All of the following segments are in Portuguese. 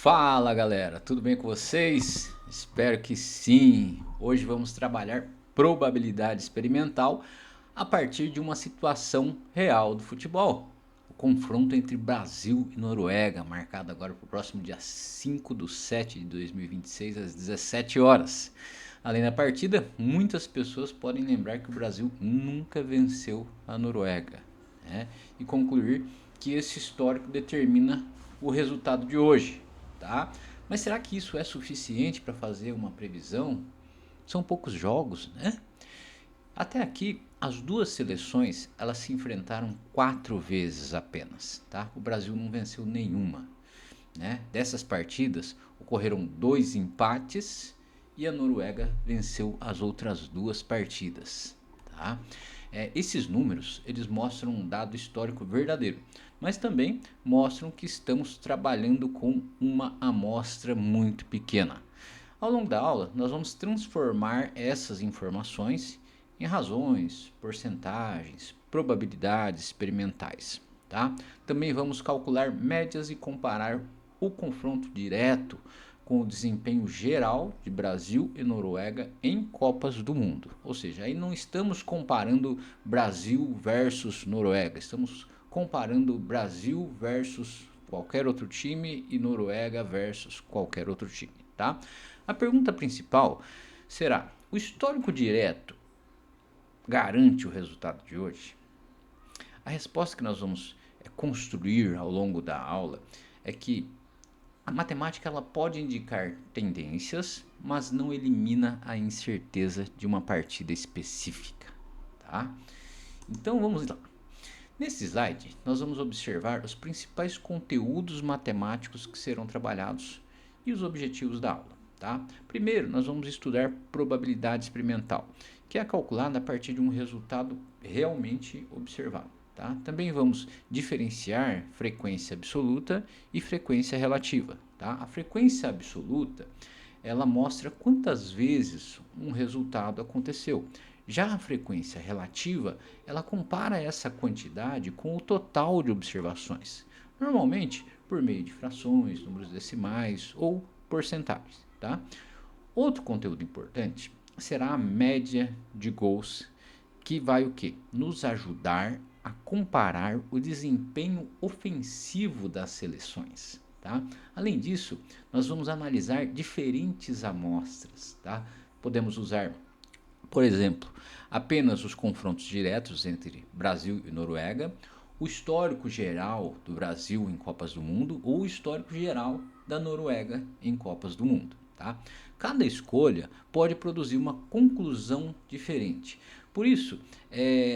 Fala galera, tudo bem com vocês? Espero que sim. Hoje vamos trabalhar probabilidade experimental a partir de uma situação real do futebol. O confronto entre Brasil e Noruega, marcado agora para o próximo dia 5/7/2026 às 17 horas. Além da partida, muitas pessoas podem lembrar que o Brasil nunca venceu a Noruega, né? E concluir que esse histórico determina o resultado de hoje, tá? Mas será que isso é suficiente para fazer uma previsão? São poucos jogos, né? Até aqui, as duas seleções elas se enfrentaram 4 vezes apenas, tá? O Brasil não venceu nenhuma, né? Dessas partidas ocorreram 2 empates e a Noruega venceu as outras 2 partidas, tá? Esses números eles mostram um dado histórico verdadeiro, mas também mostram que estamos trabalhando com uma amostra muito pequena. Ao longo da aula, nós vamos transformar essas informações em razões, porcentagens, probabilidades experimentais, tá? Também vamos calcular médias e comparar o confronto direto com o desempenho geral de Brasil e Noruega em Copas do Mundo. Ou seja, aí não estamos comparando Brasil versus Noruega, estamos comparando Brasil versus qualquer outro time e Noruega versus qualquer outro time, tá? A pergunta principal será: o histórico direto garante o resultado de hoje? A resposta que nós vamos construir ao longo da aula é que a matemática ela pode indicar tendências, mas não elimina a incerteza de uma partida específica, tá? Então vamos lá. Nesse slide, nós vamos observar os principais conteúdos matemáticos que serão trabalhados e os objetivos da aula, tá? Primeiro, nós vamos estudar probabilidade experimental, que é calculada a partir de um resultado realmente observado. Tá? Também vamos diferenciar frequência absoluta e frequência relativa. Tá? A frequência absoluta ela mostra quantas vezes um resultado aconteceu. Já a frequência relativa ela compara essa quantidade com o total de observações, normalmente por meio de frações, números decimais ou porcentagens. Tá? Outro conteúdo importante será a média de gols, que vai o quê? Nos ajudar a comparar o desempenho ofensivo das seleções. Tá? Além disso, nós vamos analisar diferentes amostras. Tá? Podemos usar, por exemplo, apenas os confrontos diretos entre Brasil e Noruega, o histórico geral do Brasil em Copas do Mundo ou o histórico geral da Noruega em Copas do Mundo. Tá? Cada escolha pode produzir uma conclusão diferente. Por isso,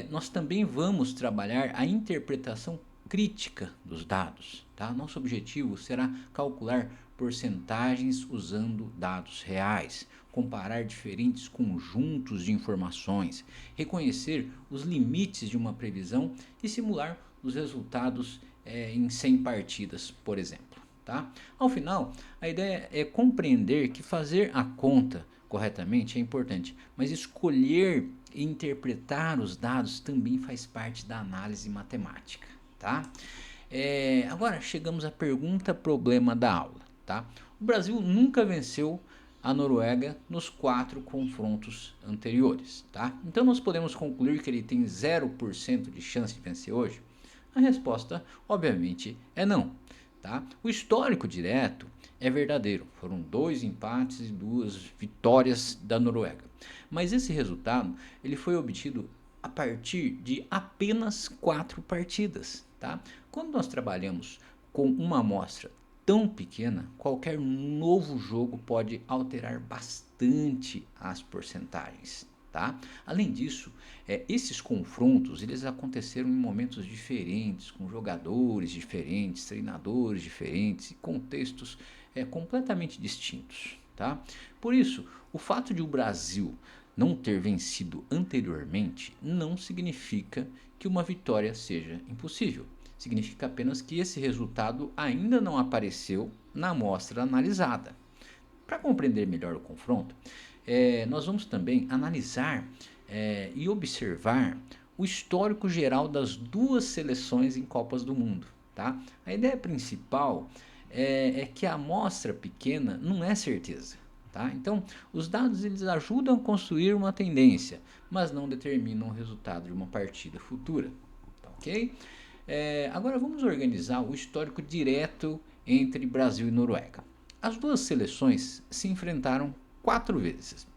nós também vamos trabalhar a interpretação crítica dos dados. Tá? Nosso objetivo será calcular porcentagens usando dados reais, comparar diferentes conjuntos de informações, reconhecer os limites de uma previsão e simular os resultados em 100 partidas, por exemplo. Tá? Ao final, a ideia é compreender que fazer a conta corretamente é importante, mas escolher e interpretar os dados também faz parte da análise matemática. Tá? Agora chegamos à pergunta problema da aula. Tá? O Brasil nunca venceu a Noruega nos 4 confrontos anteriores. Tá? Então nós podemos concluir que ele tem 0% de chance de vencer hoje? A resposta, obviamente, é não. Tá? O histórico direto é verdadeiro, foram 2 empates e 2 vitórias da Noruega. Mas esse resultado ele foi obtido a partir de apenas 4 partidas. Tá? Quando nós trabalhamos com uma amostra tão pequena, qualquer novo jogo pode alterar bastante as porcentagens. Tá? Além disso, esses confrontos eles aconteceram em momentos diferentes, com jogadores diferentes, treinadores diferentes e contextos completamente distintos. Tá? Por isso, o fato de o Brasil não ter vencido anteriormente não significa que uma vitória seja impossível. Significa apenas que esse resultado ainda não apareceu na amostra analisada. Para compreender melhor o confronto, nós vamos também analisar e observar o histórico geral das duas seleções em Copas do Mundo. Tá? A ideia principal é que a amostra pequena não é certeza. Tá? Então, os dados eles ajudam a construir uma tendência, mas não determinam o resultado de uma partida futura. Tá, ok? Agora vamos organizar o histórico direto entre Brasil e Noruega. As duas seleções se enfrentaram 4 vezes.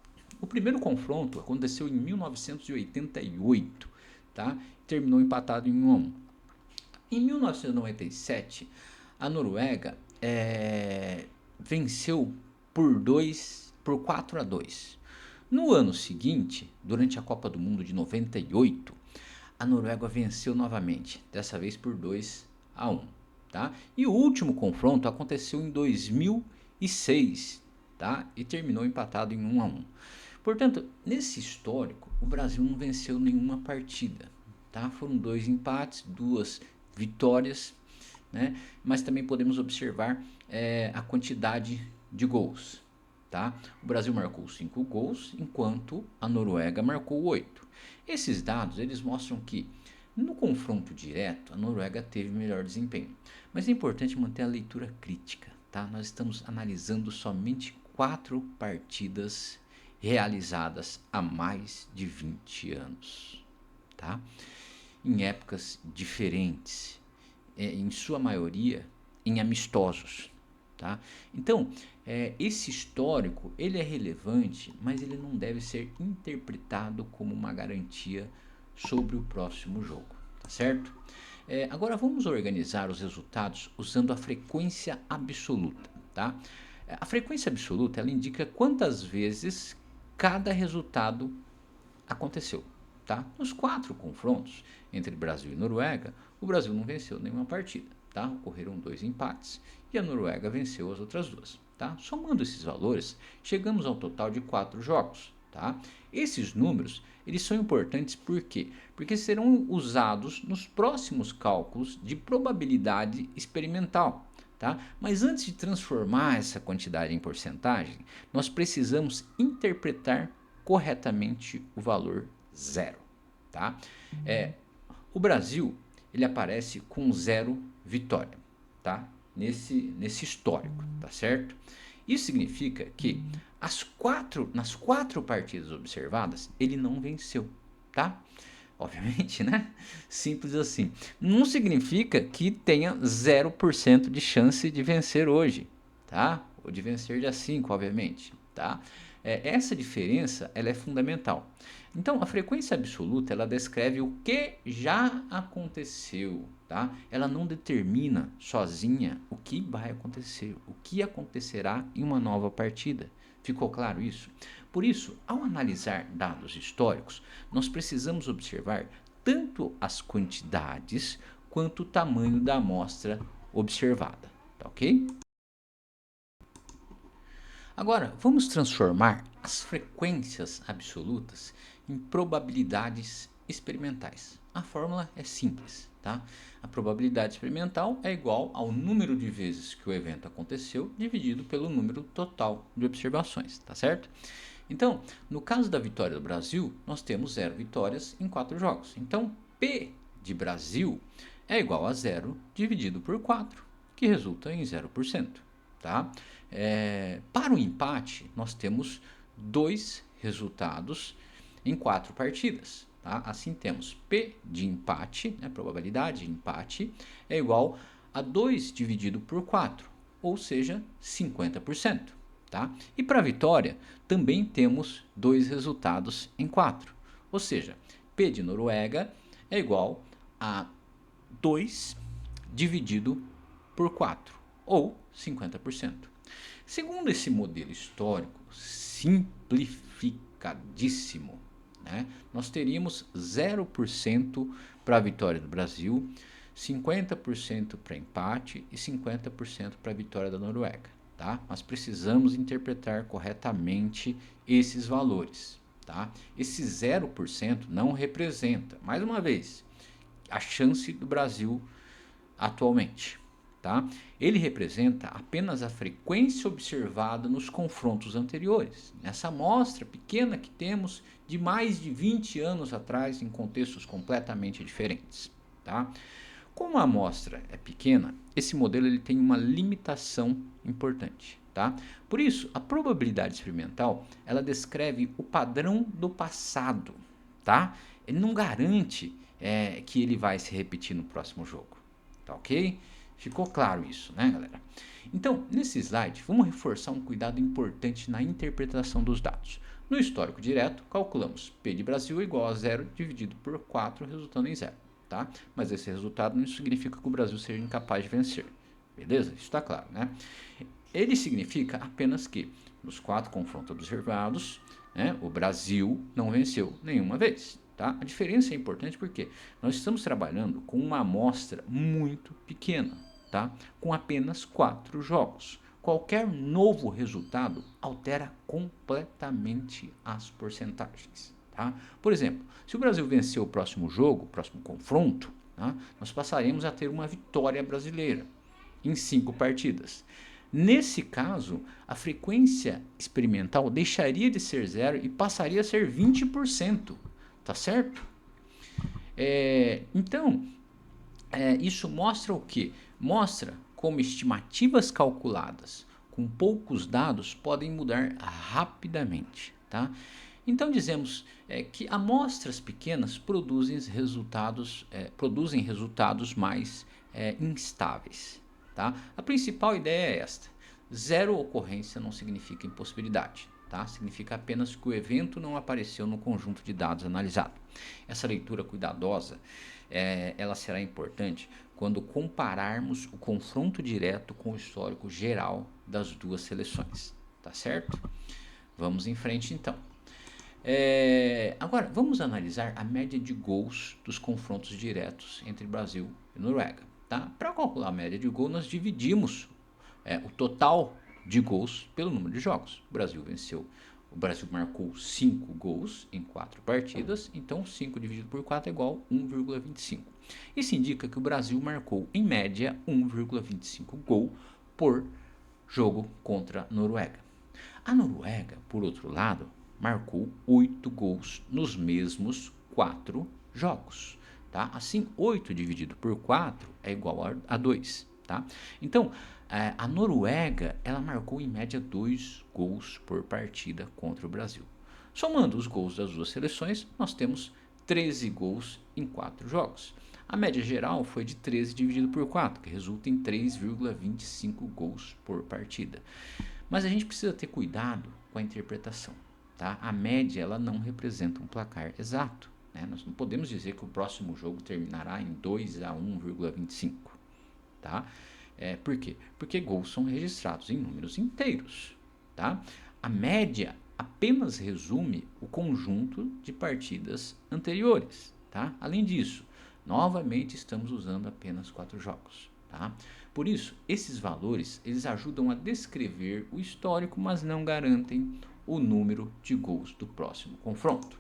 O primeiro confronto aconteceu em 1988, tá? Terminou empatado em 1 a 1. Em 1997, a Noruega venceu por 4 a 2. No ano seguinte, durante a Copa do Mundo de 98, a Noruega venceu novamente, dessa vez por 2 a 1. Tá? E o último confronto aconteceu em 2006, tá? E terminou empatado em 1 a 1. Portanto, nesse histórico, o Brasil não venceu nenhuma partida. Tá? Foram 2 empates, 2 vitórias, né? Mas também podemos observar a quantidade de gols. Tá? O Brasil marcou 5 gols, enquanto a Noruega marcou 8. Esses dados eles mostram que no confronto direto a Noruega teve melhor desempenho. Mas é importante manter a leitura crítica. Tá? Nós estamos analisando somente 4 partidas realizadas há mais de 20 anos. Tá? Em épocas diferentes, em sua maioria em amistosos. Tá? Então, esse histórico ele é relevante, mas ele não deve ser interpretado como uma garantia sobre o próximo jogo. Tá certo? Agora vamos organizar os resultados usando a frequência absoluta. Tá? A frequência absoluta ela indica quantas vezes cada resultado aconteceu. Tá? Nos 4 confrontos entre Brasil e Noruega, o Brasil não venceu nenhuma partida. Tá? Ocorreram 2 empates e a Noruega venceu as outras 2. Tá? Somando esses valores, chegamos ao total de 4 jogos. Tá? Esses números eles são importantes por quê? Porque serão usados nos próximos cálculos de probabilidade experimental. Tá? Mas antes de transformar essa quantidade em porcentagem, nós precisamos interpretar corretamente o valor 0. Tá? O Brasil ele aparece com 0 vitória, tá? Nesse histórico, tá certo? Isso significa que nas 4 partidas observadas ele não venceu, tá? Obviamente, né? Simples assim. Não significa que tenha 0% de chance de vencer hoje, tá? Ou de vencer dia 5, obviamente, tá? Essa diferença ela é fundamental. Então, a frequência absoluta ela descreve o que já aconteceu, tá? Ela não determina sozinha o que vai acontecer, o que acontecerá em uma nova partida. Ficou claro isso? Por isso, ao analisar dados históricos, nós precisamos observar tanto as quantidades quanto o tamanho da amostra observada, tá ok? Agora, vamos transformar as frequências absolutas em probabilidades experimentais. A fórmula é simples, tá? A probabilidade experimental é igual ao número de vezes que o evento aconteceu dividido pelo número total de observações, tá certo? Então, no caso da vitória do Brasil, nós temos 0 vitórias em 4 jogos. Então, P de Brasil é igual a 0 dividido por 4, que resulta em 0%. Tá? Para o empate, nós temos 2 resultados em 4 partidas. Tá? Assim, temos P de empate, né, probabilidade de empate, é igual a 2 dividido por 4, ou seja, 50%. Tá? E para a vitória, também temos 2 resultados em 4, ou seja, P de Noruega é igual a 2 dividido por 4, ou 50%. Segundo esse modelo histórico simplificadíssimo, né, nós teríamos 0% para a vitória do Brasil, 50% para empate e 50% para a vitória da Noruega. Tá? Nós precisamos interpretar corretamente esses valores. Tá? Esse 0% não representa, mais uma vez, a chance do Brasil atualmente. Tá? Ele representa apenas a frequência observada nos confrontos anteriores. Nessa amostra pequena que temos de mais de 20 anos atrás em contextos completamente diferentes. Tá? Como a amostra é pequena, esse modelo ele tem uma limitação importante. Tá? Por isso, a probabilidade experimental ela descreve o padrão do passado. Tá? Ele não garante que ele vai se repetir no próximo jogo. Tá ok? Ficou claro isso, né, galera? Então, nesse slide, vamos reforçar um cuidado importante na interpretação dos dados. No histórico direto, calculamos P de Brasil igual a 0 dividido por 4, resultando em 0. Tá? Mas esse resultado não significa que o Brasil seja incapaz de vencer. Beleza? Isso está claro, né? Ele significa apenas que, nos 4 confrontos observados, né, o Brasil não venceu nenhuma vez. Tá? A diferença é importante porque nós estamos trabalhando com uma amostra muito pequena, tá? Com apenas 4 jogos. Qualquer novo resultado altera completamente as porcentagens. Tá? Por exemplo, se o Brasil vencer o próximo jogo, o próximo confronto, tá? Nós passaremos a ter uma vitória brasileira em 5 partidas. Nesse caso, a frequência experimental deixaria de ser 0 e passaria a ser 20%. Tá certo? Então, isso mostra o quê? Mostra como estimativas calculadas com poucos dados podem mudar rapidamente. Tá? Então, dizemos que amostras pequenas produzem resultados mais instáveis. Tá? A principal ideia é esta: zero ocorrência não significa impossibilidade. Tá? Significa apenas que o evento não apareceu no conjunto de dados analisado. Essa leitura cuidadosa ela será importante quando compararmos o confronto direto com o histórico geral das duas seleções. Tá certo? Vamos em frente então. Agora, vamos analisar a média de gols dos confrontos diretos entre Brasil e Noruega. Tá? Para calcular a média de gol, nós dividimos o total de gols pelo número de jogos. O Brasil marcou 5 gols em 4 partidas, então 5 dividido por 4 é igual a 1,25. Isso indica que o Brasil marcou, em média, 1,25 gol por jogo contra a Noruega. A Noruega, por outro lado, marcou 8 gols nos mesmos 4 jogos. Tá? Assim, 8 dividido por 4 é igual a 2. Tá? Então, a Noruega ela marcou em média 2 gols por partida contra o Brasil. Somando os gols das duas seleções, nós temos 13 gols em 4 jogos. A média geral foi de 13 dividido por 4, que resulta em 3,25 gols por partida. Mas a gente precisa ter cuidado com a interpretação. Tá? A média ela não representa um placar exato. Né? Nós não podemos dizer que o próximo jogo terminará em 2 a 1,25. Tá? Por quê? Porque gols são registrados em números inteiros. Tá? A média apenas resume o conjunto de partidas anteriores. Tá? Além disso, novamente estamos usando apenas 4 jogos. Tá? Por isso, esses valores eles ajudam a descrever o histórico, mas não garantem o número de gols do próximo confronto.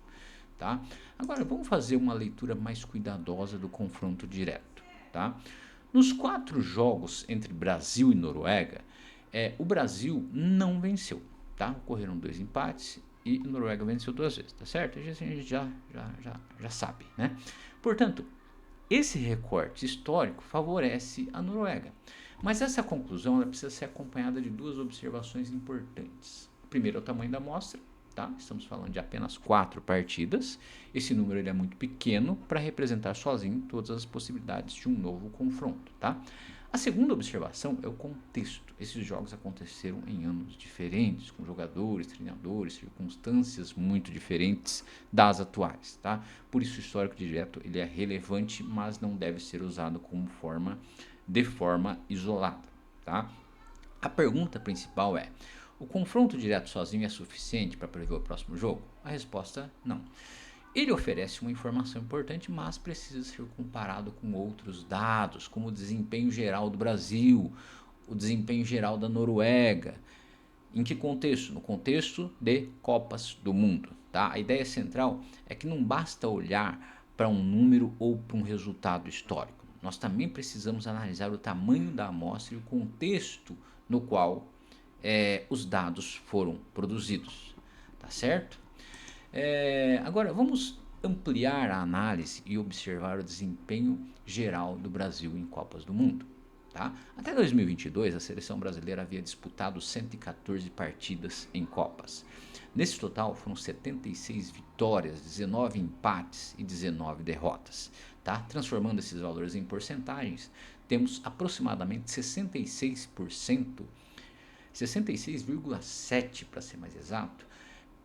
Tá? Agora, vamos fazer uma leitura mais cuidadosa do confronto direto. Tá? Nos 4 jogos entre Brasil e Noruega, o Brasil não venceu. Tá? Ocorreram 2 empates e a Noruega venceu 2 vezes. Tá certo? A gente já sabe. Né? Portanto, esse recorte histórico favorece a Noruega. Mas essa conclusão ela precisa ser acompanhada de 2 observações importantes. A primeira é o tamanho da amostra. Tá? Estamos falando de apenas 4 partidas. Esse número ele é muito pequeno para representar sozinho todas as possibilidades de um novo confronto. Tá? A segunda observação é o contexto. Esses jogos aconteceram em anos diferentes, com jogadores, treinadores, circunstâncias muito diferentes das atuais. Tá? Por isso o histórico direto ele é relevante, mas não deve ser usado de forma isolada. Tá? A pergunta principal é: o confronto direto sozinho é suficiente para prever o próximo jogo? A resposta não. Ele oferece uma informação importante, mas precisa ser comparado com outros dados, como o desempenho geral do Brasil, o desempenho geral da Noruega. Em que contexto? No contexto de Copas do Mundo. Tá? A ideia central é que não basta olhar para um número ou para um resultado histórico. Nós também precisamos analisar o tamanho da amostra e o contexto no qual os dados foram produzidos, tá certo? Agora vamos ampliar a análise e observar o desempenho geral do Brasil em Copas do Mundo. Tá? Até 2022, a seleção brasileira havia disputado 114 partidas em Copas. Nesse total, foram 76 vitórias, 19 empates e 19 derrotas. Tá? Transformando esses valores em porcentagens, temos aproximadamente 66%, 66,7% para ser mais exato,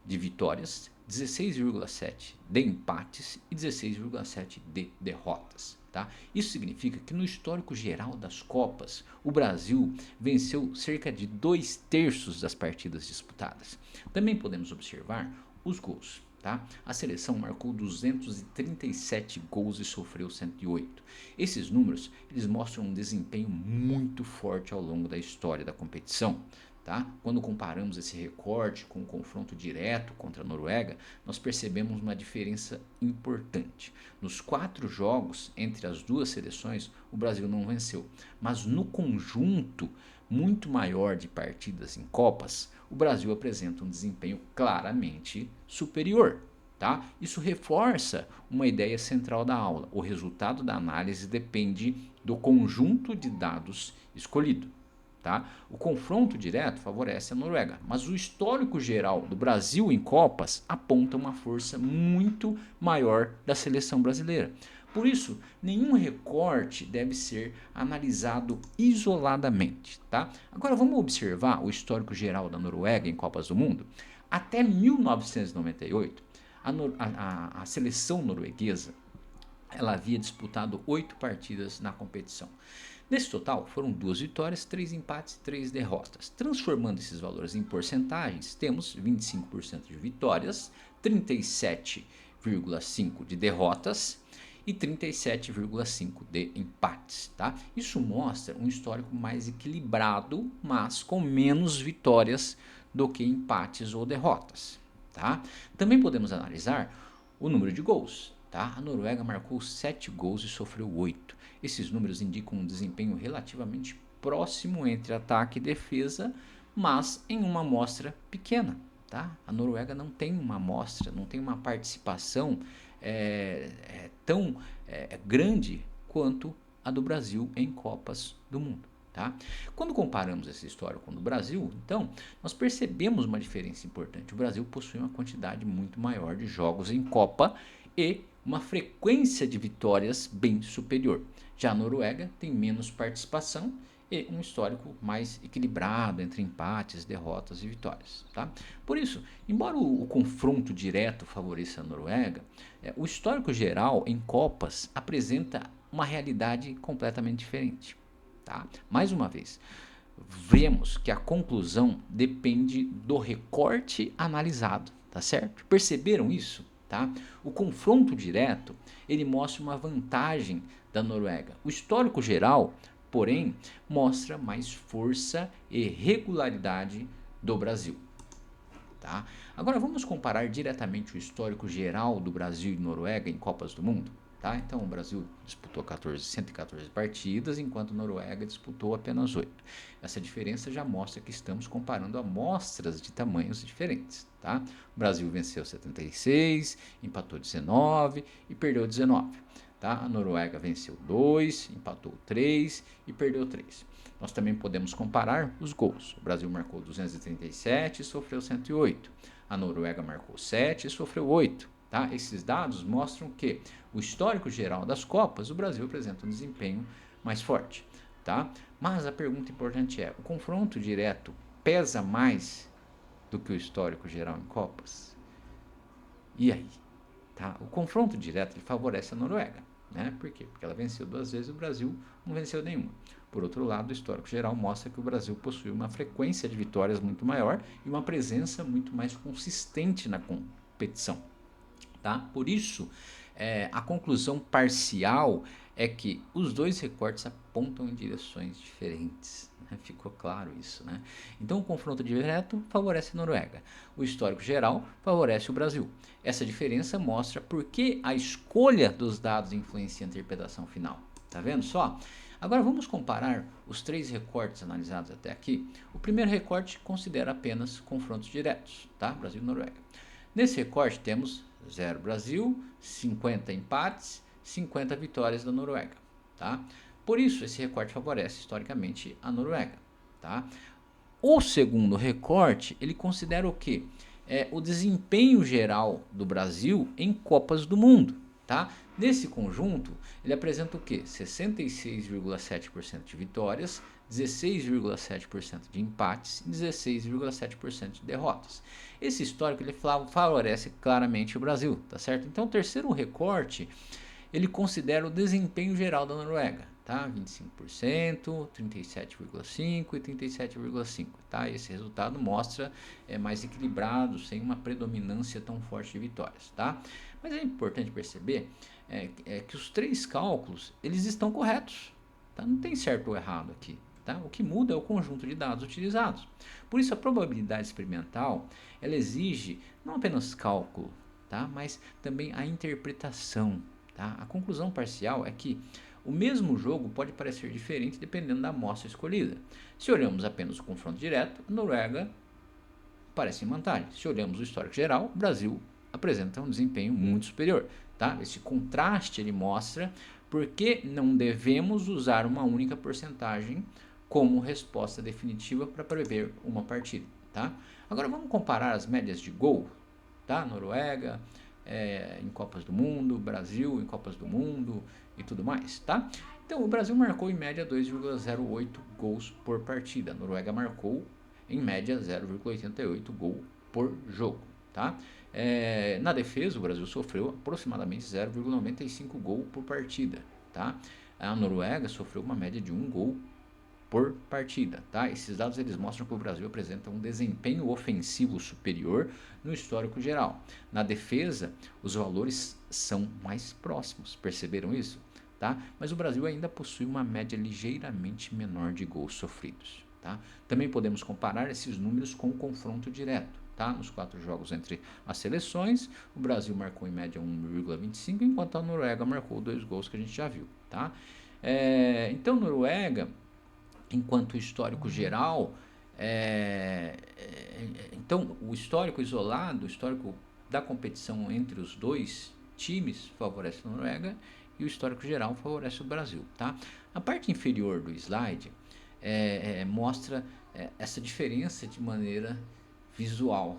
de vitórias, 16,7% de empates e 16,7% de derrotas. Tá? Isso significa que no histórico geral das Copas, o Brasil venceu cerca de 2/3 das partidas disputadas. Também podemos observar os gols. Tá? A seleção marcou 237 gols e sofreu 108. Esses números eles mostram um desempenho muito forte ao longo da história da competição. Tá? Quando comparamos esse recorte com o confronto direto contra a Noruega, nós percebemos uma diferença importante. Nos 4 jogos entre as duas seleções, o Brasil não venceu, mas no conjunto muito maior de partidas em Copas, o Brasil apresenta um desempenho claramente superior. Tá? Isso reforça uma ideia central da aula. O resultado da análise depende do conjunto de dados escolhido. Tá? O confronto direto favorece a Noruega, mas o histórico geral do Brasil em Copas aponta uma força muito maior da seleção brasileira. Por isso, nenhum recorte deve ser analisado isoladamente. Tá? Agora vamos observar o histórico geral da Noruega em Copas do Mundo. Até 1998, a seleção norueguesa ela havia disputado 8 partidas na competição. Nesse total, foram 2 vitórias, 3 empates e 3 derrotas. Transformando esses valores em porcentagens, temos 25% de vitórias, 37,5% de derrotas e 37,5% de empates. Tá? Isso mostra um histórico mais equilibrado, mas com menos vitórias do que empates ou derrotas. Tá? Também podemos analisar o número de gols. Tá? A Noruega marcou 7 gols e sofreu 8. Esses números indicam um desempenho relativamente próximo entre ataque e defesa, mas em uma amostra pequena. Tá? A Noruega não tem uma amostra, não tem uma participação tão grande quanto a do Brasil em Copas do Mundo. Tá? Quando comparamos essa história com o do Brasil, então, nós percebemos uma diferença importante. O Brasil possui uma quantidade muito maior de jogos em Copa e uma frequência de vitórias bem superior. Já a Noruega tem menos participação e um histórico mais equilibrado entre empates, derrotas e vitórias. Tá? Por isso, embora o confronto direto favoreça a Noruega, o histórico geral em Copas apresenta uma realidade completamente diferente. Tá? Mais uma vez, vemos que a conclusão depende do recorte analisado, tá certo? Perceberam isso? Tá? O confronto direto ele mostra uma vantagem da Noruega. O histórico geral, porém, mostra mais força e regularidade do Brasil. Tá? Agora vamos comparar diretamente o histórico geral do Brasil e Noruega em Copas do Mundo. Tá? Então o Brasil disputou 114 partidas, enquanto a Noruega disputou apenas 8. Essa diferença já mostra que estamos comparando amostras de tamanhos diferentes. Tá? O Brasil venceu 76, empatou 19 e perdeu 19. Tá? A Noruega venceu 2, empatou 3 e perdeu 3. Nós também podemos comparar os gols. O Brasil marcou 237 e sofreu 108. A Noruega marcou 7 e sofreu 8. Tá? Esses dados mostram que o histórico geral das Copas, o Brasil apresenta um desempenho mais forte. Tá? Mas a pergunta importante é, o confronto direto pesa mais do que o histórico geral em Copas? E aí? Tá? O confronto direto ele favorece a Noruega. Né? Por quê? Porque ela venceu 2 vezes e o Brasil não venceu nenhuma. Por outro lado, o histórico geral mostra que o Brasil possui uma frequência de vitórias muito maior e uma presença muito mais consistente na competição. Tá? Por isso, a conclusão parcial é que os dois recortes apontam em direções diferentes. Né? Ficou claro isso. Né? Então, o confronto direto favorece a Noruega. O histórico geral favorece o Brasil. Essa diferença mostra por que a escolha dos dados influencia a interpretação final. Tá vendo só? Agora vamos comparar os 3 recortes analisados até aqui. O primeiro recorte considera apenas confrontos diretos, tá? Brasil e Noruega. Nesse recorte temos 0 Brasil, 50 empates, 50 vitórias da Noruega, tá? Por isso, esse recorte favorece historicamente a Noruega, tá? O segundo recorte, ele considera o quê? O desempenho geral do Brasil em Copas do Mundo, tá? Nesse conjunto, ele apresenta o quê? 66,7% de vitórias, 16,7% de empates e 16,7% de derrotas. Esse histórico ele favorece claramente o Brasil, tá certo? Então, o terceiro recorte, ele considera o desempenho geral da Noruega, tá? 25%, 37,5% e 37,5%, tá? Esse resultado mostra mais equilibrado, sem uma predominância tão forte de vitórias, tá? Mas é importante perceber que os três cálculos, eles estão corretos, tá? Não tem certo ou errado aqui, tá? O que muda é o conjunto de dados utilizados. Por isso, a probabilidade experimental, ela exige não apenas cálculo, tá? Mas também a interpretação. Tá? A conclusão parcial é que o mesmo jogo pode parecer diferente dependendo da amostra escolhida. Se olhamos apenas o confronto direto, a Noruega parece em vantagem. Se olhamos o histórico geral, o Brasil apresenta um desempenho muito superior. Tá? Esse contraste ele mostra por que não devemos usar uma única porcentagem como resposta definitiva para prever uma partida. Tá? Agora vamos comparar as médias de gol. Tá? Noruega, em Copas do Mundo, Brasil em Copas do Mundo e tudo mais, tá? Então, o Brasil marcou em média 2,08 gols por partida. A Noruega marcou em média 0,88 gol por jogo, tá? Na defesa, o Brasil sofreu aproximadamente 0,95 gol por partida, tá? A Noruega sofreu uma média de 1 gol por partida, tá? Esses dados eles mostram que o Brasil apresenta um desempenho ofensivo superior no histórico geral. Na defesa, os valores são mais próximos, perceberam isso? Tá? Mas o Brasil ainda possui uma média ligeiramente menor de gols sofridos, tá? Também podemos comparar esses números com o confronto direto, tá? Nos 4 jogos entre as seleções, o Brasil marcou em média 1,25, enquanto a Noruega marcou 2 gols que a gente já viu, tá? Então, Noruega, enquanto histórico geral, então o histórico isolado, o histórico da competição entre os dois times favorece a Noruega e o histórico geral favorece o Brasil, tá? A parte inferior do slide mostra essa diferença de maneira visual,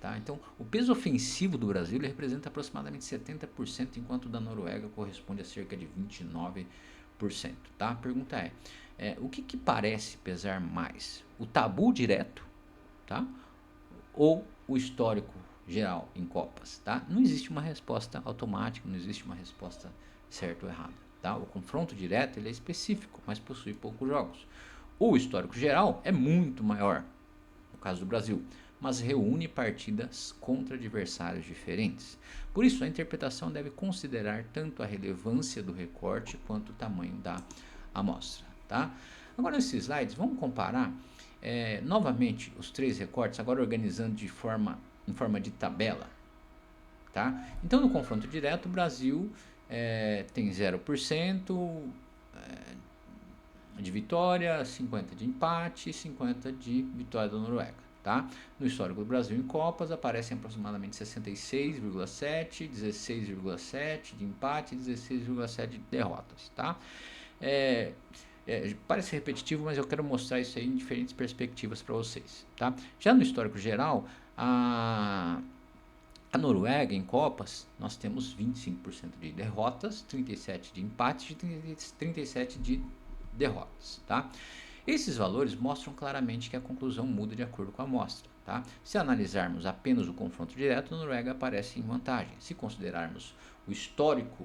tá? Então, o peso ofensivo do Brasil ele representa aproximadamente 70%, enquanto o da Noruega corresponde a cerca de 29%. Tá? A pergunta o que parece pesar mais? O tabu direto, tá? Ou o histórico geral em Copas? Tá? Não existe uma resposta automática, não existe uma resposta certa ou errada. Tá? O confronto direto ele é específico, mas possui poucos jogos. O histórico geral é muito maior, no caso do Brasil, mas reúne partidas contra adversários diferentes. Por isso, a interpretação deve considerar tanto a relevância do recorte quanto o tamanho da amostra. Tá? Agora, nesses slides, vamos comparar novamente os 3 recortes, agora organizando em forma de tabela. Tá? Então, no confronto direto, o Brasil tem 0% de vitória, 50% de empate e 50% de vitória da Noruega. Tá? No histórico do Brasil em Copas aparecem aproximadamente 66,7%, 16,7% de empate e 16,7% de derrotas. Tá? Parece repetitivo, mas eu quero mostrar isso aí em diferentes perspectivas para vocês. Tá? Já no histórico geral, a Noruega em Copas, nós temos 25% de derrotas, 37% de empates e 37% de derrotas. Tá? Esses valores mostram claramente que a conclusão muda de acordo com a amostra. Tá? Se analisarmos apenas o confronto direto, a Noruega aparece em vantagem. Se considerarmos o histórico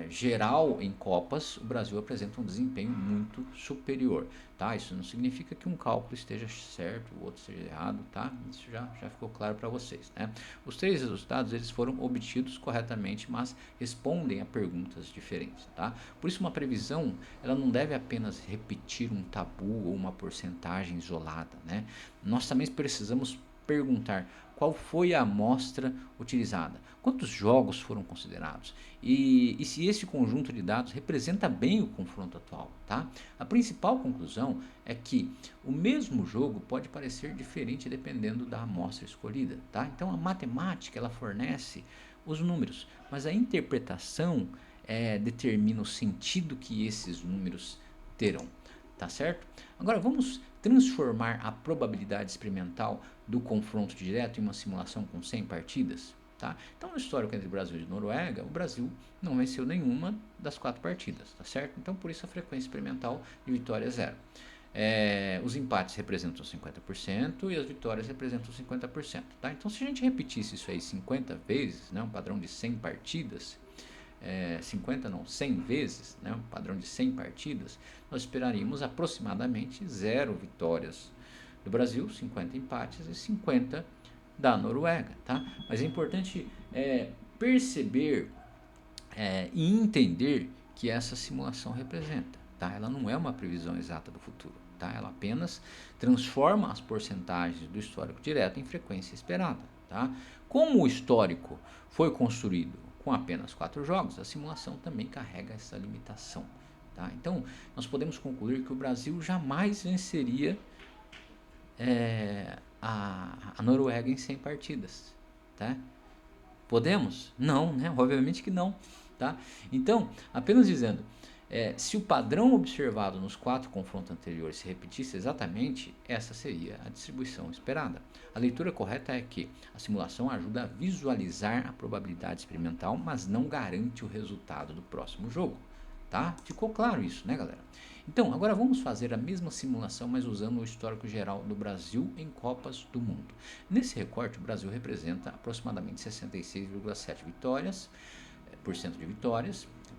geral em Copas, o Brasil apresenta um desempenho muito superior. Tá? Isso não significa que um cálculo esteja certo, o outro esteja errado. Tá? Isso já ficou claro para vocês. Né? Os 3 resultados eles foram obtidos corretamente, mas respondem a perguntas diferentes. Tá? Por isso, uma previsão ela não deve apenas repetir um tabu ou uma porcentagem isolada. Né? Nós também precisamos perguntar qual foi a amostra utilizada, quantos jogos foram considerados e se esse conjunto de dados representa bem o confronto atual, tá? A principal conclusão é que o mesmo jogo pode parecer diferente dependendo da amostra escolhida, tá? Então a matemática ela fornece os números, mas a interpretação determina o sentido que esses números terão, tá certo? Agora vamos transformar a probabilidade experimental do confronto direto em uma simulação com 100 partidas. Tá? Então, no histórico entre Brasil e Noruega, o Brasil não venceu nenhuma das 4 partidas, tá certo? Então, por isso a frequência experimental de vitória é zero. Os empates representam 50% e as vitórias representam 50%. Tá? Então, se a gente repetisse isso aí 50 vezes, né, um padrão de 100 partidas, 50 não, 100 vezes, né, um padrão de 100 partidas, nós esperaríamos aproximadamente 0 vitórias do Brasil, 50 empates e 50 da Noruega, tá? Mas é importante perceber e entender que essa simulação representa, tá? Ela não é uma previsão exata do futuro, tá? Ela apenas transforma as porcentagens do histórico direto em frequência esperada, tá? Como o histórico foi construído com apenas 4 jogos, a simulação também carrega essa limitação, tá? Então, nós podemos concluir que o Brasil jamais venceria a Noruega em 100 partidas, tá? Podemos? Não, né? Obviamente que não, tá? Então, apenas dizendo, se o padrão observado nos 4 confrontos anteriores se repetisse exatamente, essa seria a distribuição esperada. A leitura correta é que a simulação ajuda a visualizar a probabilidade experimental, mas não garante o resultado do próximo jogo, tá? Ficou claro isso, né, galera? Então, agora vamos fazer a mesma simulação, mas usando o histórico geral do Brasil em Copas do Mundo. Nesse recorte, o Brasil representa aproximadamente 66,7% vitórias,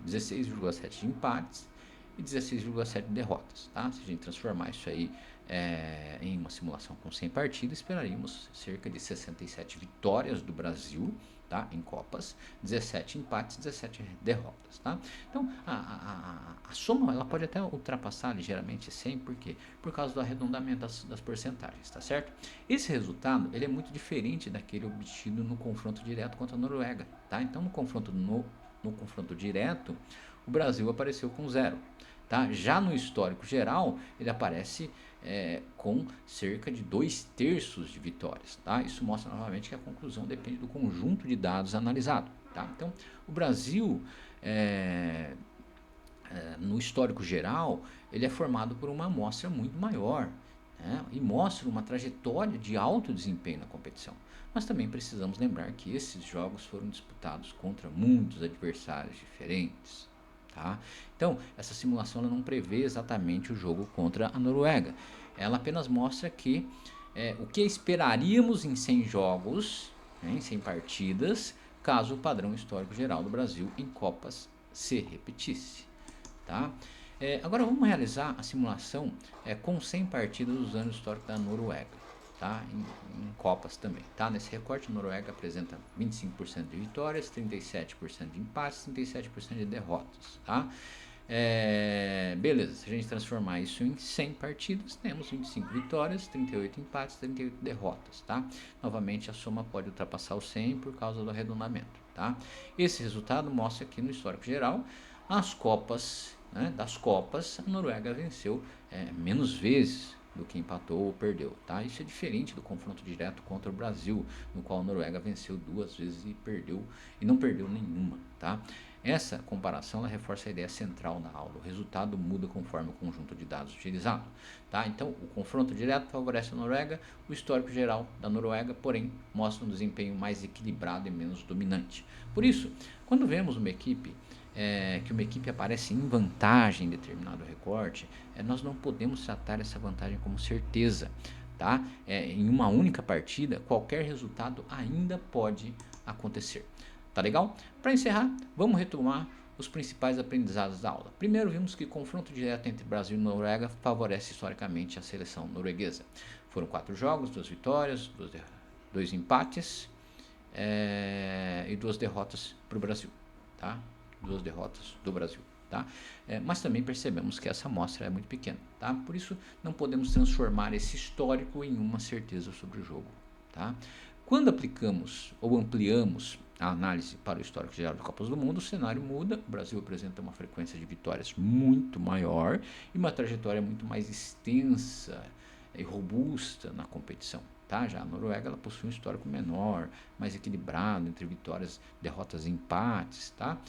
16,7% de empates e 16,7% de derrotas. Tá? Se a gente transformar isso aí em uma simulação com 100 partidas, esperaríamos cerca de 67 vitórias do Brasil, tá? Em Copas, 17 empates, 17 derrotas. Tá? Então, a soma ela pode até ultrapassar ligeiramente 100, por quê? Por causa do arredondamento das porcentagens, tá certo? Esse resultado ele é muito diferente daquele obtido no confronto direto contra a Noruega. Tá? Então, no confronto direto, o Brasil apareceu com 0. Tá? Já no histórico geral, ele aparece com cerca de 2/3 de vitórias. Tá? Isso mostra novamente que a conclusão depende do conjunto de dados analisado. Tá? Então, o Brasil, no histórico geral, ele é formado por uma amostra muito maior, né? E mostra uma trajetória de alto desempenho na competição. Mas também precisamos lembrar que esses jogos foram disputados contra muitos adversários diferentes. Tá? Então, essa simulação ela não prevê exatamente o jogo contra a Noruega. Ela apenas mostra que o que esperaríamos em 100 jogos, né, em 100 partidas, caso o padrão histórico geral do Brasil em Copas se repetisse. Tá? Agora vamos realizar a simulação com 100 partidas usando o histórico da Noruega. Tá? Em Copas também. Tá? Nesse recorte, a Noruega apresenta 25% de vitórias, 37% de empates, 37% de derrotas. Tá? Beleza, se a gente transformar isso em 100 partidas, temos 25 vitórias, 38 empates, 38 derrotas. Tá? Novamente, a soma pode ultrapassar o 100 por causa do arredondamento. Tá? Esse resultado mostra que no histórico geral, das Copas, a Noruega venceu menos vezes do que empatou ou perdeu, tá? Isso é diferente do confronto direto contra o Brasil, no qual a Noruega venceu 2 vezes e não perdeu nenhuma, tá? Essa comparação ela reforça a ideia central da aula. O resultado muda conforme o conjunto de dados utilizado, tá? Então, o confronto direto favorece a Noruega, o histórico geral da Noruega, porém, mostra um desempenho mais equilibrado e menos dominante. Por isso, quando vemos uma equipe que uma equipe aparece em vantagem em determinado recorte, nós não podemos tratar essa vantagem como certeza. Tá? Em uma única partida, qualquer resultado ainda pode acontecer. Tá legal? Para encerrar, vamos retomar os principais aprendizados da aula. Primeiro, vimos que o confronto direto entre Brasil e Noruega favorece historicamente a seleção norueguesa. Foram 4 jogos, 2 vitórias, 2 empates e 2 derrotas para o Brasil. Tá? 2 derrotas do Brasil. Tá? Mas também percebemos que essa amostra é muito pequena. Tá? Por isso, não podemos transformar esse histórico em uma certeza sobre o jogo. Tá? Quando aplicamos ou ampliamos a análise para o histórico geral de Copas do Mundo, o cenário muda, o Brasil apresenta uma frequência de vitórias muito maior e uma trajetória muito mais extensa e robusta na competição. Tá? Já a Noruega ela possui um histórico menor, mais equilibrado entre vitórias, derrotas e empates. Tá?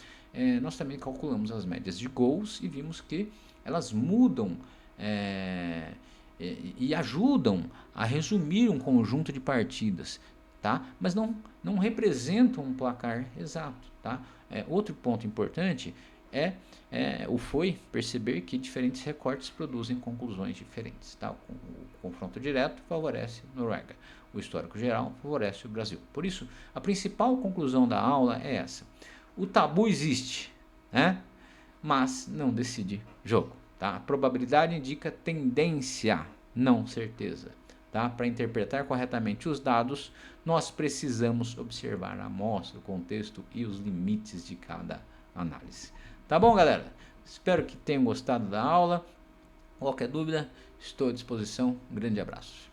Nós também calculamos as médias de gols e vimos que elas mudam e ajudam a resumir um conjunto de partidas, tá? Mas não representam um placar exato. Tá? Outro ponto importante foi perceber que diferentes recortes produzem conclusões diferentes. Tá? O confronto direto favorece a Noruega, o histórico geral favorece o Brasil. Por isso, a principal conclusão da aula é essa: o tabu existe, né? Mas não decide jogo. Tá? A probabilidade indica tendência, não certeza. Tá? Para interpretar corretamente os dados, nós precisamos observar a amostra, o contexto e os limites de cada análise. Tá bom, galera? Espero que tenham gostado da aula. Qualquer dúvida, estou à disposição. Um grande abraço.